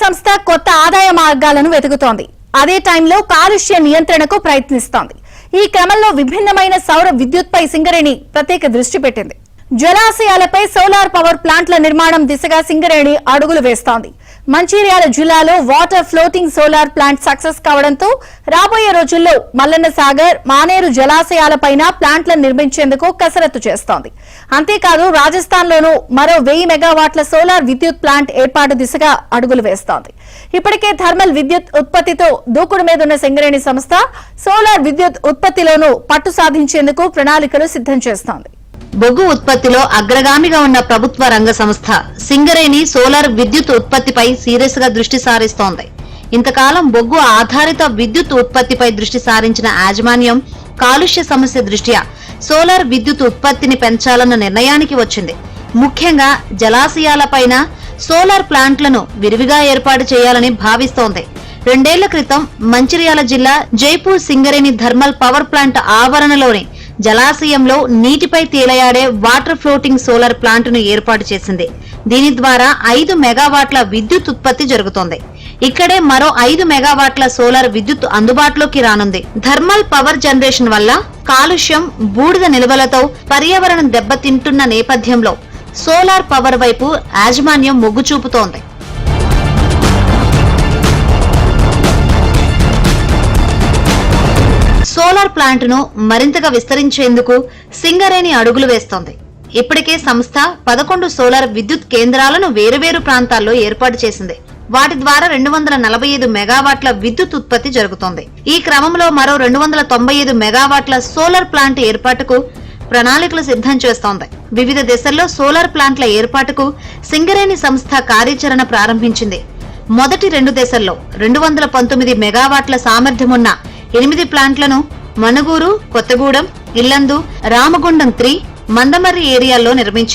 సంస్థ కొత్త ఆదాయ మార్గాలను వెతుకుతోంది. అదే టైంలో కాలుష్య నియంత్రణకు ప్రయత్నిస్తోంది. ఈ క్రమంలో విభిన్నమైన సౌర విద్యుత్పై సింగరేణి ప్రత్యేక దృష్టి పెట్టింది. జలాశయాలపై సోలార్ పవర్ ప్లాంట్ల నిర్మాణం దిశగా సింగరేణి అడుగులు వేస్తోంది. మంచిర్యాల జిల్లాలో water floating solar plant success కావడంతో రాబోయే రోజుల్లో మల్లన్న సాగర్, మానేరు జలాశయాలపైన ప్లాంట్లను నిర్మించేందుకు కసరత్తు చేస్తోంది. అంతేకాదు రాజస్థాన్లోనూ మరో 1000 మెగావాట్ల సోలార్ విద్యుత్ ప్లాంట్ ఏర్పాటు దిశగా అడుగులు వేస్తోంది. ఇప్పటికే థర్మల్ విద్యుత్ ఉత్పత్తితో దూకుడు మీదున్న సింగరేణి సంస్థ సోలార్ విద్యుత్ ఉత్పత్తిలోనూ పట్టు సాధించేందుకు ప్రణాళికలు సిద్ధం చేస్తోంది. బొగ్గు ఉత్పత్తిలో అగ్రగామిగా ఉన్న ప్రభుత్వ రంగ సంస్థ సింగరేణి సోలార్ విద్యుత్ ఉత్పత్తిపై సీరియస్ గా దృష్టి సారిస్తోంది. ఇంతకాలం బొగ్గు ఆధారిత విద్యుత్ ఉత్పత్తిపై దృష్టి సారించిన యాజమాన్యం కాలుష్య సమస్య దృష్ట్యా సోలార్ విద్యుత్ ఉత్పత్తిని పెంచాలన్న నిర్ణయానికి వచ్చింది. ముఖ్యంగా జలాశయాలపైన సోలార్ ప్లాంట్లను విరివిగా ఏర్పాటు చేయాలని భావిస్తోంది. 2 ఏళ్ల క్రితం మంచిర్యాల జిల్లా Jaipur Singareni thermal power plant ఆవరణలోని జలాశయంలో నీటిపై తేలియాడే వాటర్ ఫ్లోటింగ్ సోలార్ ప్లాంట్ను ఏర్పాటు చేసింది. దీని ద్వారా 5 మెగావాట్ల విద్యుత్ ఉత్పత్తి జరుగుతోంది. ఇక్కడే మరో 5 మెగావాట్ల సోలార్ విద్యుత్ అందుబాటులోకి రానుంది. థర్మల్ పవర్ జనరేషన్ వల్ల కాలుష్యం, బూడిద నిల్వలతో పర్యావరణం దెబ్బతింటున్న నేపథ్యంలో సోలార్ పవర్ వైపు యాజమాన్యం మొగ్గు చూపుతోంది. సోలార్ ప్లాంట్ ను మరింతగా విస్తరించేందుకు సింగరేణి అడుగులు వేస్తోంది. ఇప్పటికే సంస్థ 11 సోలార్ విద్యుత్ కేంద్రాలను వేరువేరు ప్రాంతాల్లో ఏర్పాటు చేసింది. వాటి ద్వారా 245 మెగావాట్ల విద్యుత్ ఉత్పత్తి జరుగుతోంది. ఈ క్రమంలో మరో 295 మెగావాట్ల సోలార్ ప్లాంట్ ఏర్పాటుకు ప్రణాళికలు సిద్ధం చేస్తోంది. వివిధ దశల్లో సోలార్ ప్లాంట్ల ఏర్పాటుకు సింగరేణి సంస్థ కార్యాచరణ ప్రారంభించింది. మొదటి 2 దశల్లో 219 మెగావాట్ల సామర్థ్యమున్న 8 ప్లాంట్లను మనుగూరు, కొత్తగూడెం, ఇల్లందు, రామగుండం 3, మందమర్రి ఏరియాల్లో నిర్మించింది.